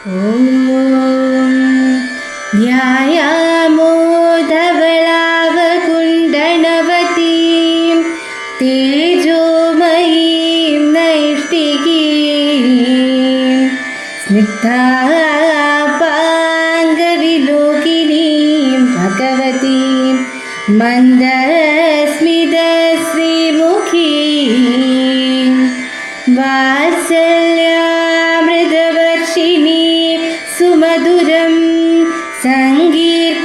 ധ്യായാമോധവളാവകുണ്ഡണവതീം തേജോമയീം നൈഷ്ഠികീം സ്നിഗ്ധാപാംഗവിലോകിനീം ഭഗവതീം മന്ദസ്മിതശ്രീമുഖീം വാത്സല്യാമൃതവർഷിണീം സുമധുരം സങ്കീർത്തനാലാപിനീം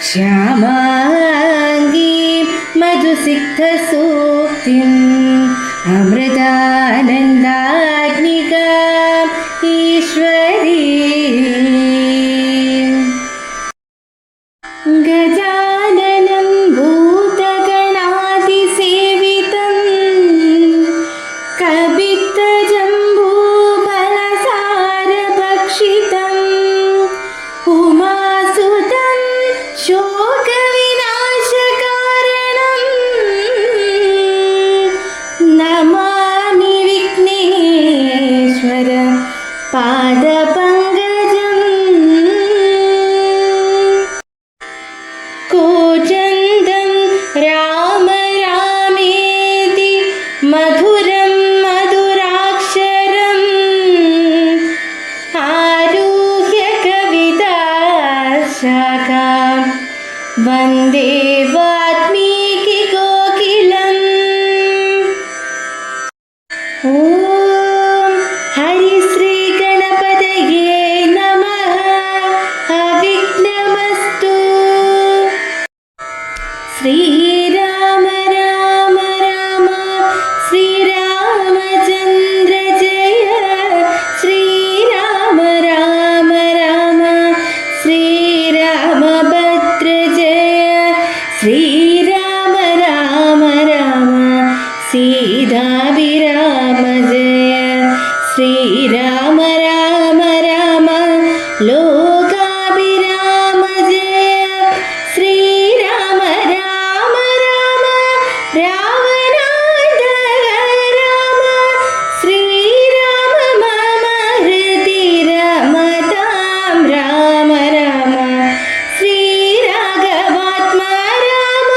ശ്യാമാംഗീം മധുസിക്തസൂക്തിം അമൃതാനന്ദാഗ്നികാം ഈശ്വരീം ഗജാനനം ഭൂതഗണാതിസേവിതം കപിത്തജംബൂഫലസാരഭക്ഷിതം ഉമാസുതം ശോകവിനാശകാരണം നമാമി വിഘ്നേശ്വര പാദപങ്കജം കൂജന്തം രാമ രാമേതി മധുരം മധുരാക്ഷരം ആരുഹ്യ കവിതാശാഖാം വന്ദേ വാൽമീകി കോകിലം. ഓം ഹരിശ്രീ ഗണപതയേ നമഃ. അവിഘ്നമസ്തു. ശ്രീരാമ രാമ രാമ ശ്രീരാമചന്ദ്ര ജയ. ശ്രീരാമ രാമ രാമ ശ്രീരാമഭദ്ര ജയ. ശ്രീരാമ രാമ രാമ സീതാഭിരാമ ജയ. ശ്രീരാമ രാമ രാമ ലോകാഭിരാമ ജയ. ശ്രീരാമ രാമ രാമ രാവണാന്തക രാമ. ശ്രീരാമ മമ ഹൃദി രമതാം രാമ രാമ. ശ്രീരാഘവാത്മാ രാമ.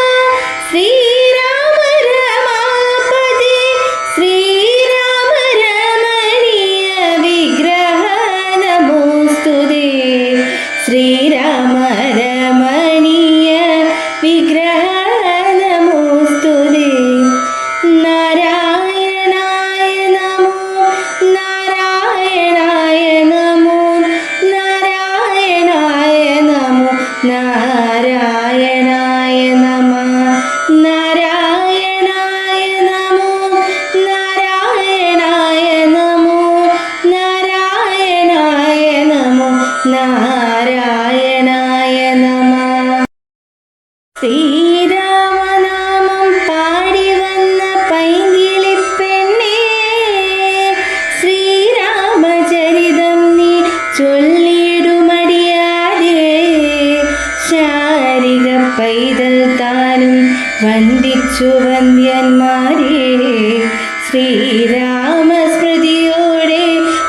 ശ്രീരാമ രമാപതി. ശ്രീരാമ രമണീയ വിഗ്രഹ നമോസ്തുതേ. ശ്രീരാമ രമണീയ വിഗ്രഹ നമോസ്തുതേ. നാരായണായ നമോ നാരായണായ നമോ നാരായണായ നമോ നാരായണായ നമഃ. നാരായണായ നമോ നാരായണായ നമോ നാരായണായ നമോ നാരായണായ നമഃ. ശ്രീരാമനാമം പാടി വന്ന പൈങ്കിളിപ്പെണ്ണേ, ശ്രീരാമചരിതം നീ ചൊല്ലിടുമടിയാതെ. ശാരിക പൈതൽ താനും വന്ദിച്ചു വന്ദ്യന്മാരെ. ശ്രീരാമസ്മൃതിയോടെ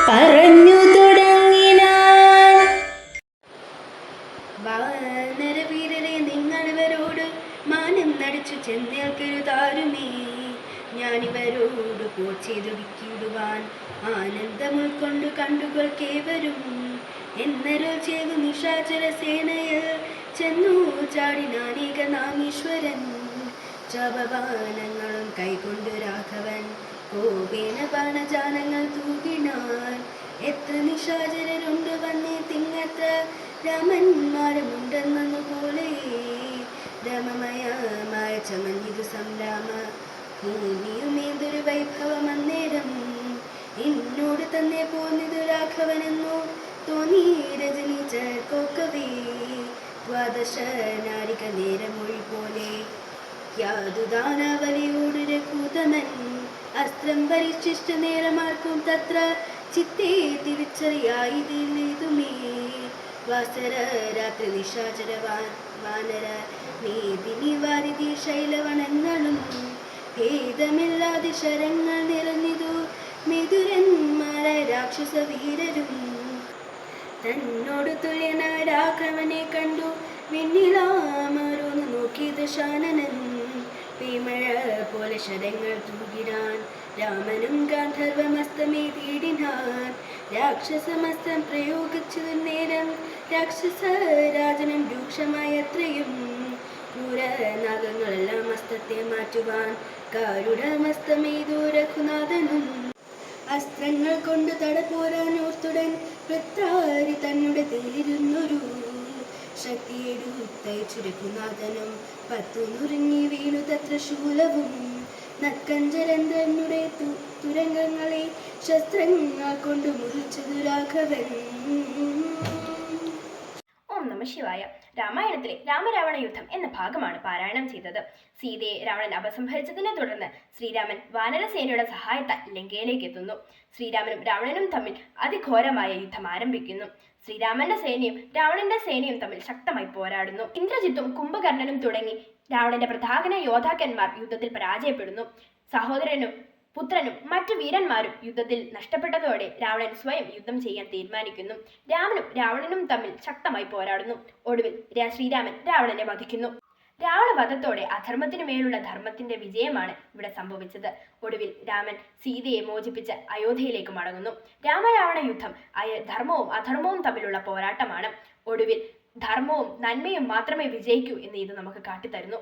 പറഞ്ഞു തുടങ്ങിനാൻ. വാനരവീരരെ, നിങ്ങളിവരോട് മാനം നടിച്ചു ചെന്നേൽക്കരുതാരുമേ. ഞാനിവരോട് പോച്ചെയ്തൊടുക്കിയിടുവാൻ ആനന്ദം ഉൾക്കൊണ്ട് കണ്ടുകൾക്കേവരും എന്നരോ ചെയ്തു നിശാചര സേനയിൽ ചെന്നു ചാടിനാനേക നാമീശ്വരൻ. ജപബാണങ്ങളും കൈകൊണ്ട് രാഘവൻ കോപേന ബാണജാലങ്ങൾ തൂകിനാൻ. എത്ര നിശാചരരുണ്ട് വന്നേ തിങ്ങത്ര രാമന്മാരുമുണ്ടെന്നതുപോലെ. രമമയമായ ചമഞ്ഞിതു സംരാമ ഭൂമിയുമേതൊരു വൈഭവം അന്നേരം. എന്നോട് തന്നെ പോന്നിതു രാഘവനെന്നു തോന്നി രജനി ചേർക്കോക്കവേ. ദ്വാദശ നാരിക നേരമൊഴി പോലെ യാതുദാനാവലിയോട് രഘൂതമൻ. അസ്ത്രം പരിശിഷ്ട നേരമാർക്കും തത്ര ചിത്തേ തിരിച്ചറിയായതിലേതുമേ. വാസര രാത്രി നിശാചര വാനര നീതിനി വാരിതി ശൈലവനങ്ങളും ഭേദമില്ലാതെ ശരങ്ങൾ നിറഞ്ഞിതു മിഥുരന്മാരെ രാക്ഷസ വീരരും. തന്നോട് തുല്യനായ രാഘവനെ കണ്ടു വിണ്ണിലാമറൊന്നു നോക്കി ദശാനനൻ. പെയ്മഴ പോലെ ശരങ്ങൾ തൂകിടാൻ രാമനും ഗാന്ധർവമസ്തമേ തീടിനാൻ. രാക്ഷസമസ്തം പ്രയോഗിച്ചതു നേരം രാക്ഷസരാജനും രൂക്ഷമായത്രയും. ക്രൂരനാഗങ്ങളെല്ലാം മസ്തത്തെ മാറ്റുവാൻ കാരുടമസ്തമേതു രഘുനാഥനും. അസ്ത്രങ്ങൾ കൊണ്ട് തടപോരാനോർത്തുടൻ വൃത്താരി തന്നുടെ തേരിരുന്നൊരു ശക്തിയെടുത്തയച്ചു രഘുനാഥനും. 10 നുറുങ്ങി വീണു തത്ര ശൂലവും. നക്കഞ്ചരന്ദ്രനുടെ തുരങ്കങ്ങളെ ശസ്ത്രങ്ങൾ കൊണ്ട് മുറിച്ചതു രാഘവൻ. ഓം നമഃ ശിവായ. രാമായണത്തിലെ രാമരാവണ യുദ്ധം എന്ന ഭാഗമാണ് പാരായണം ചെയ്തത്. സീതയെ രാവണൻ അപസംഹരിച്ചതിനെ തുടർന്ന് ശ്രീരാമൻ വാനരസേനയുടെ സഹായത്താൽ ലങ്കയിലേക്ക് എത്തുന്നു. ശ്രീരാമനും രാവണനും തമ്മിൽ അതിഘോരമായ യുദ്ധം ആരംഭിക്കുന്നു. ശ്രീരാമന്റെ സേനയും രാവണന്റെ സേനയും തമ്മിൽ ശക്തമായി പോരാടുന്നു. ഇന്ദ്രജിത്തും കുംഭകർണനും തുടങ്ങി രാവണന്റെ പ്രധാന യോദ്ധാക്കന്മാർ യുദ്ധത്തിൽ പരാജയപ്പെടുന്നു. സഹോദരനും പുത്രനും മറ്റു വീരന്മാരും യുദ്ധത്തിൽ നഷ്ടപ്പെട്ടതോടെ രാവണൻ സ്വയം യുദ്ധം ചെയ്യാൻ തീരുമാനിക്കുന്നു. രാമനും രാവണനും തമ്മിൽ ശക്തമായി പോരാടുന്നു. ഒടുവിൽ ശ്രീരാമൻ രാവണനെ വധിക്കുന്നു. രാവണവധത്തോടെ അധർമ്മത്തിനു മേലുള്ള ധർമ്മത്തിന്റെ വിജയമാണ് ഇവിടെ സംഭവിച്ചത്. ഒടുവിൽ രാമൻ സീതയെ മോചിപ്പിച്ച് അയോധ്യയിലേക്ക് മടങ്ങുന്നു. രാമരാവണ യുദ്ധം ധർമ്മവും അധർമ്മവും തമ്മിലുള്ള പോരാട്ടമാണ്. ഒടുവിൽ ധർമ്മവും നന്മയും മാത്രമേ വിജയിക്കൂ എന്ന് ഇത് നമുക്ക് കാട്ടിത്തരുന്നു.